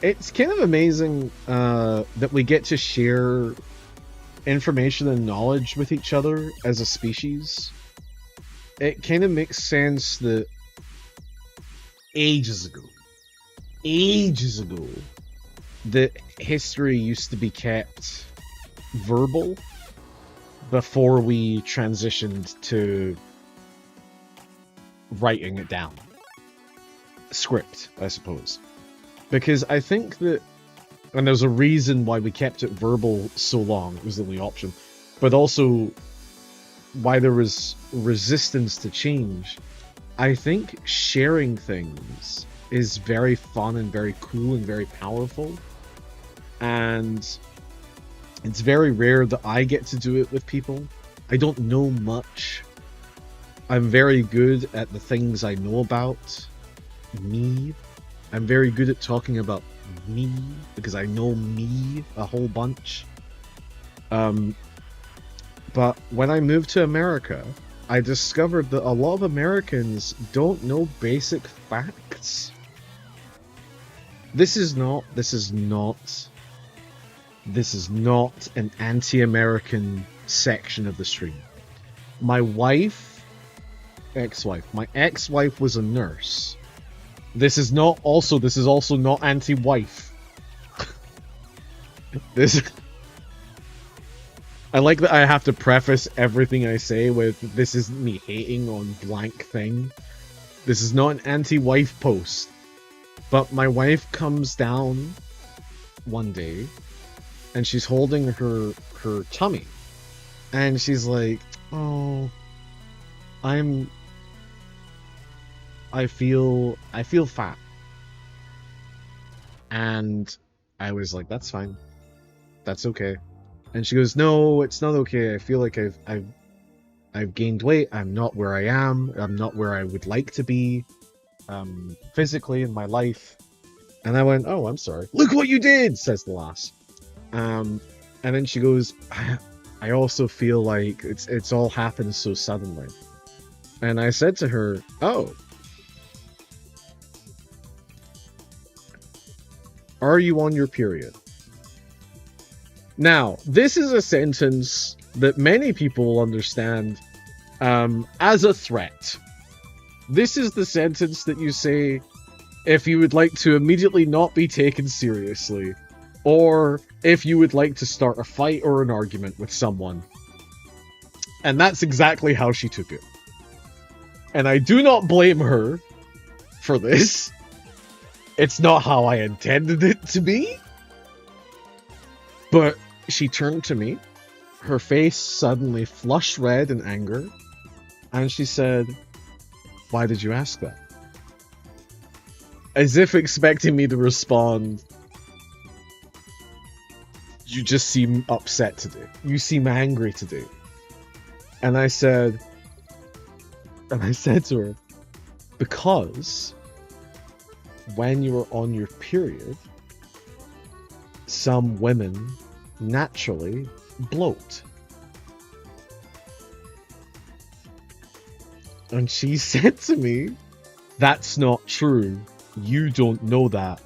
It's kind of amazing that we get to share information and knowledge with each other as a species. It kind of makes sense that ages ago, ages ago, that history used to be kept verbal before we transitioned to writing it down. Script, I suppose. Because I think that, and there's a reason why we kept it verbal so long, it was the only option, but also why there was resistance to change. I think sharing things is very fun and very cool and very powerful. And it's very rare that I get to do it with people. I don't know much. I'm very good at the things I know about me. I'm very good at talking about me because I know me a whole bunch. But when I moved to America, I discovered that a lot of Americans don't know basic facts. This is not an anti-American section of the stream. My ex-wife was a nurse. This is also not anti-wife. I like that I have to preface everything I say with, this isn't me hating on blank thing. This is not an anti-wife post. But my wife comes down one day, and she's holding her tummy. And she's like, oh, I feel fat. And I was like, that's fine. That's okay. And she goes, no, it's not okay. I feel like I've gained weight. I'm not where I am. I'm not where I would like to be, physically in my life. And I went, oh, I'm sorry. Look what you did, says the lass. And then she goes, I also feel like it's all happened so suddenly. And I said to her, oh, are you on your period? Now, this is a sentence that many people will understand as a threat. This is the sentence that you say if you would like to immediately not be taken seriously, or if you would like to start a fight or an argument with someone. And that's exactly how she took it. And I do not blame her for this. It's not how I intended it to be. But she turned to me, her face suddenly flushed red in anger, and she said, why did you ask that? As if expecting me to respond, you just seem upset today. You seem angry today. And I said to her, because when you are on your period, some women naturally bloat. And she said to me, that's not true. You don't know that.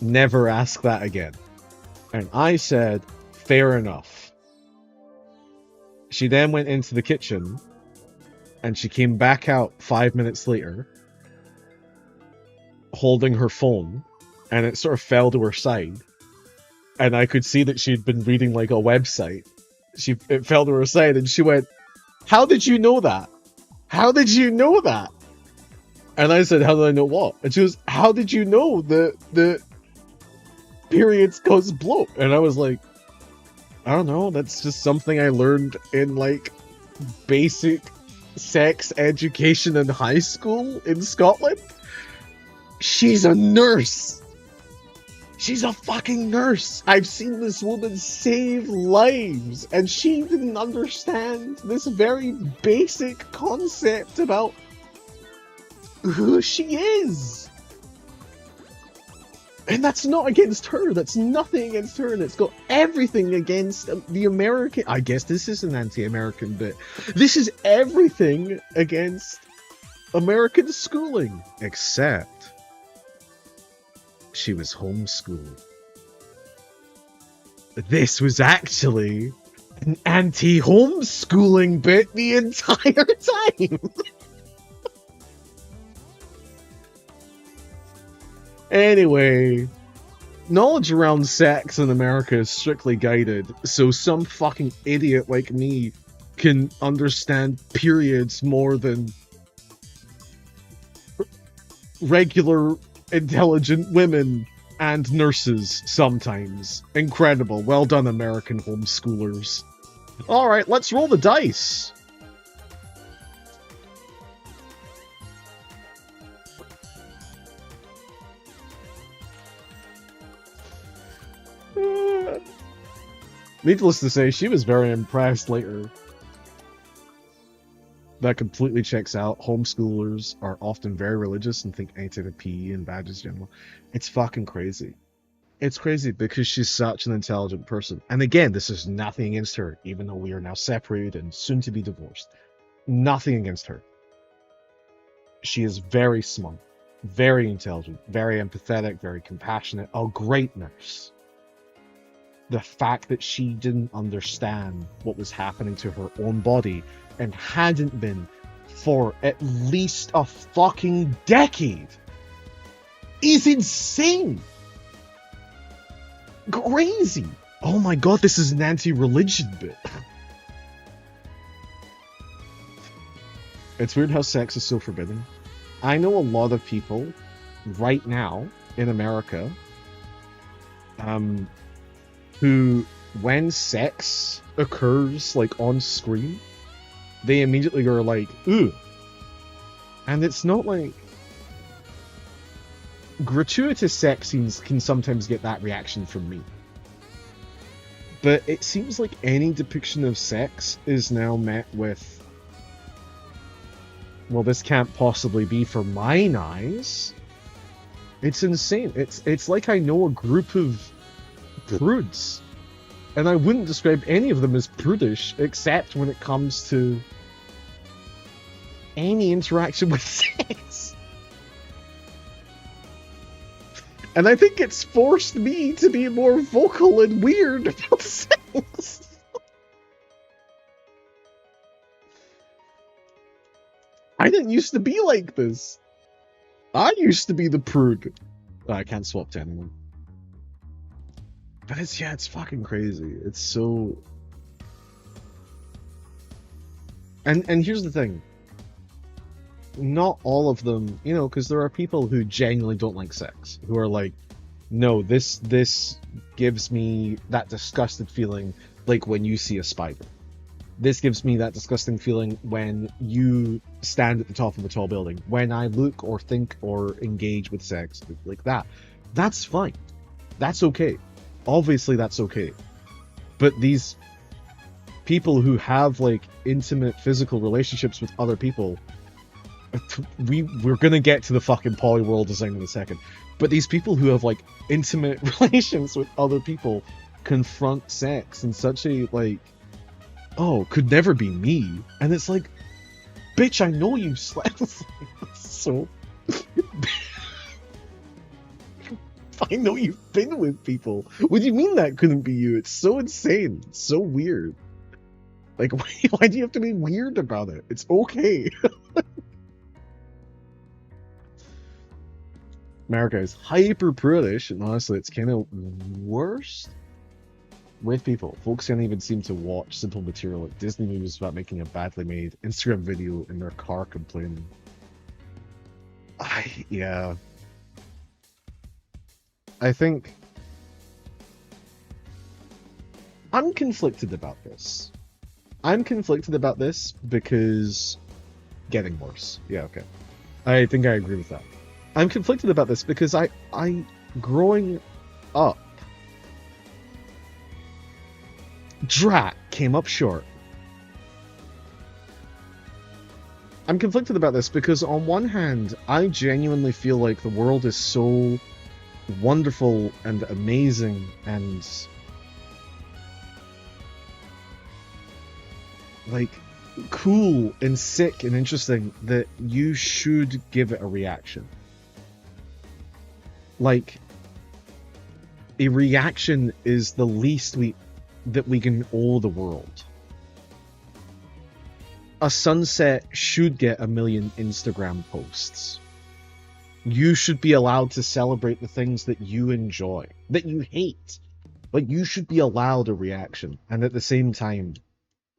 Never ask that again. And I said, fair enough. She then went into the kitchen and she came back out 5 minutes later holding her phone, and it sort of fell to her side. And I could see that she'd been reading like a website. It fell to her side and she went, how did you know that? How did you know that? And I said, how did I know what? And she goes, how did you know the periods cause bloat? And I was like, I don't know. That's just something I learned in like basic sex education in high school in Scotland. She's a nurse. She's a fucking nurse. I've seen this woman save lives, and she didn't understand this very basic concept about who she is. And that's not against her. That's nothing against her. And it's got everything against the American. I guess this is an anti-American bit. This is everything against American schooling. Except she was homeschooled. This was actually an anti-homeschooling bit the entire time. Anyway, knowledge around sex in America is strictly guided, so some fucking idiot like me can understand periods more than regular intelligent women and nurses sometimes. Incredible. Well done, American homeschoolers. Alright, let's roll the dice. Needless to say, she was very impressed later. That completely checks out. Homeschoolers are often very religious and think anything of PE and badges general. It's fucking crazy. It's crazy because she's such an intelligent person. And again, this is nothing against her, even though we are now separated and soon to be divorced. Nothing against her. She is very smart, very intelligent, very empathetic, very compassionate, a great nurse. The fact that she didn't understand what was happening to her own body and hadn't been for at least a fucking decade is insane. Crazy. Oh my god, this is an anti-religion bit. It's weird how sex is so forbidden. I know a lot of people right now in America who, when sex occurs, like, on screen, they immediately are like, ooh. And it's not like... gratuitous sex scenes can sometimes get that reaction from me. But it seems like any depiction of sex is now met with, well, this can't possibly be for mine eyes. It's insane. It's like I know a group of prudes, and I wouldn't describe any of them as prudish, except when it comes to any interaction with sex. And I think it's forced me to be more vocal and weird about sex. I didn't used to be like this. I used to be the prude. Oh, I can't swap to anyone. But it's fucking crazy. It's so... And here's the thing. Not all of them, you know, because there are people who genuinely don't like sex, who are like, no, this gives me that disgusted feeling like when you see a spider. This gives me that disgusting feeling when you stand at the top of a tall building. When I look or think or engage with sex like that. That's fine. That's okay. Obviously that's okay. But these people who have, like, intimate physical relationships with other people, we're gonna get to the fucking polyworld design in a second, but these people who have, like, intimate relations with other people confront sex in such a, like, oh, could never be me, and it's like, bitch, I know you slept. So I know you've been with people. What do you mean that couldn't be you? It's so insane. It's so weird. Like, why do you have to be weird about it? It's okay. America is hyper prudish, and honestly, it's kind of worse with people. Folks can't even seem to watch simple material like Disney movies without making a badly made Instagram video in their car complaining. Yeah. I think I'm conflicted about this. I'm conflicted about this because getting worse. Yeah, okay. I think I agree with that. I'm conflicted about this because I growing up, Drat came up short. I'm conflicted about this because on one hand, I genuinely feel like the world is so wonderful and amazing and, like, cool and sick and interesting that you should give it a reaction. Like, a reaction is the least that we can owe the world. A sunset should get 1 million Instagram posts. You should be allowed to celebrate the things that you enjoy, that you hate. But you should be allowed a reaction. And at the same time,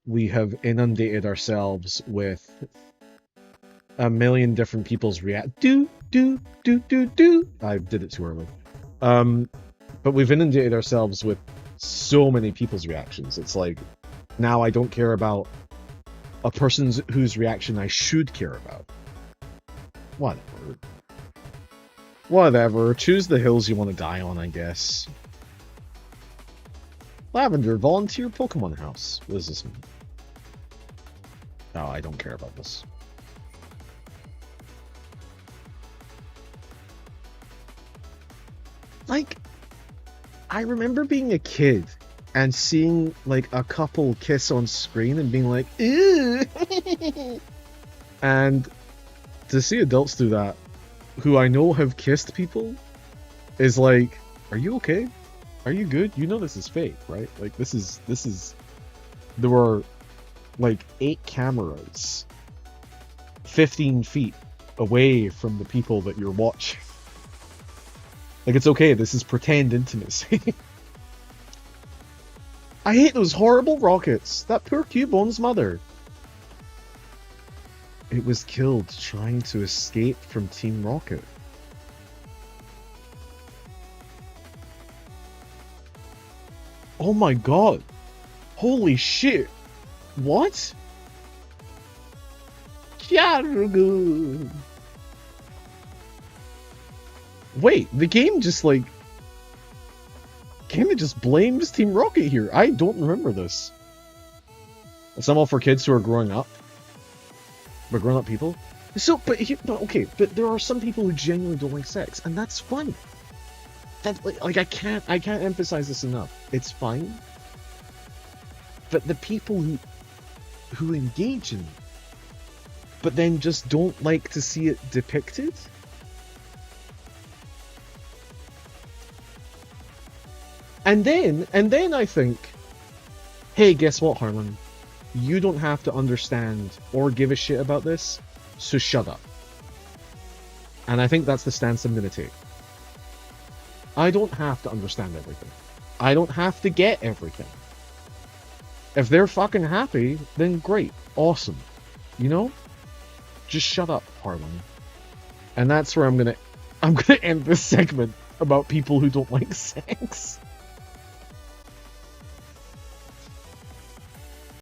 we have inundated ourselves with 1 million different people's I did it too early. But we've inundated ourselves with so many people's reactions. It's like, now I don't care about a person whose reaction I should care about. Whatever. Whatever. Choose the hills you want to die on, I guess. Lavender, volunteer Pokemon house. What does this mean? Oh, I don't care about this. Like, I remember being a kid and seeing, like, a couple kiss on screen and being like, ew! And to see adults do that, who I know have kissed people, is like, are you okay? Are you good? You know this is fake, right? Like, this is... There were, like, 8 cameras 15 feet away from the people that you're watching. Like, it's okay, this is pretend intimacy. I hate those horrible rockets! That poor Cubone's mother! It was killed trying to escape from Team Rocket. Oh my god! Holy shit! What? Kyarugu! Wait, the game just like... Kinda just blames Team Rocket here. I don't remember this. It's not all for kids who are growing up. We're grown-up people. So, but okay, but there are some people who genuinely don't like sex, and that's fine. That, like, I can't emphasize this enough. It's fine. But the people who engage in it, but then just don't like to see it depicted? And then I think, hey, guess what, Harlan? You don't have to understand or give a shit about this, so shut up. And I think that's the stance I'm gonna take. I don't have to understand everything. I don't have to get everything. If they're fucking happy, then great. Awesome. You know? Just shut up, Harlan. And that's where I'm gonna end this segment about people who don't like sex.